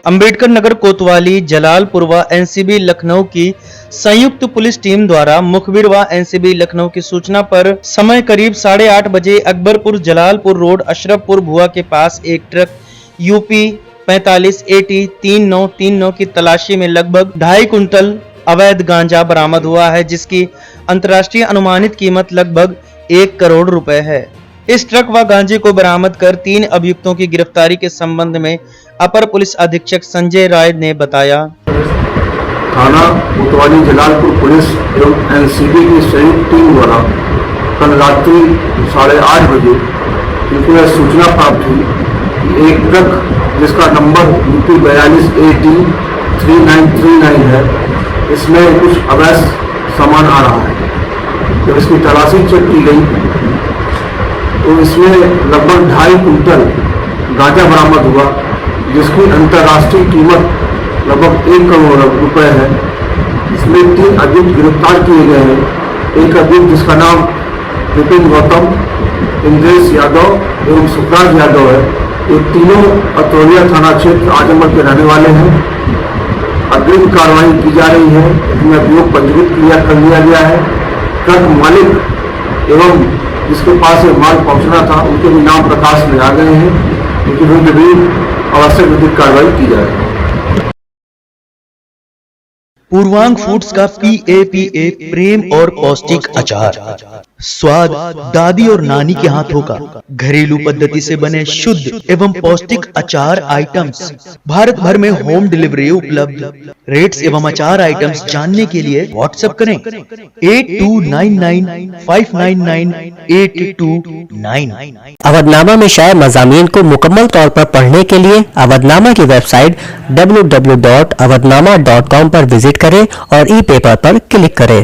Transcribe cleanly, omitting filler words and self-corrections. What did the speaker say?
अंबेडकर नगर कोतवाली जलालपुर व एनसीबी लखनऊ की संयुक्त पुलिस टीम द्वारा मुखबिर व एनसीबी लखनऊ की सूचना पर समय करीब 8:30 बजे अकबरपुर जलालपुर रोड अशरफपुर भुआ के पास एक ट्रक यूपी 45 AT 3939 की तलाशी में लगभग 2.5 कुंटल अवैध गांजा बरामद हुआ है, जिसकी अंतर्राष्ट्रीय अनुमानित कीमत लगभग 1 करोड़ रुपए है। इस ट्रक व गांजे को बरामद कर 3 अभियुक्तों की गिरफ्तारी के संबंध में अपर पुलिस अधीक्षक संजय राय ने बताया। थाना कोतवाली जलालपुर पुलिस एवं एनसीबी की संयुक्त टीम द्वारा कल रात्रि 8:30 बजे इनको यह सूचना प्राप्त हुई कि एक ट्रक जिसका नंबर UP 42 AT 3939 है, इसमें कुछ अवैध सामान आ रहा है। जब इसकी तलाशी चेक की गई तो इसमें लगभग 2.5 कुंटल गांजा बरामद हुआ, जिसकी अंतर्राष्ट्रीय कीमत लगभग 1 करोड़ रुपए है। इसमें 3 अभियुक्त गिरफ्तार किए गए हैं। एक अभियुक्त जिसका नाम विपिन गौतम, इंद्रेश यादव एवं सुखराज यादव है। ये तीनों अतरौलिया थाना क्षेत्र आजमगढ़ के रहने वाले हैं। अग्रिम कार्रवाई की जा रही है। इसमें अभियोग पंजीकृत कर लिया गया है। ट्रक मालिक एवं जिसके पास ये माल पहुंचना था उनके भी नाम प्रकाश में आ गए हैं। उनकी विरुद्ध भी आवश्यक विधिक कार्रवाई की जाएगी। पूर्वांग फूड्स का PAPA प्रेम और पौष्टिक अचार, स्वाद दादी और नानी के हाथों का घरेलू पद्धति से बने शुद्ध एवं पौष्टिक अचार आइटम्स भारत भर में होम डिलीवरी उपलब्ध। रेट्स एवं अचार आइटम्स जानने के लिए व्हाट्सएप करें 8299599829। अवधनामा में शाये मज़ामीन को मुकम्मल तौर पर पढ़ने के लिए अवधनामा की वेबसाइट www.awadhnama.com पर विजिट करें और ई पेपर पर क्लिक करें।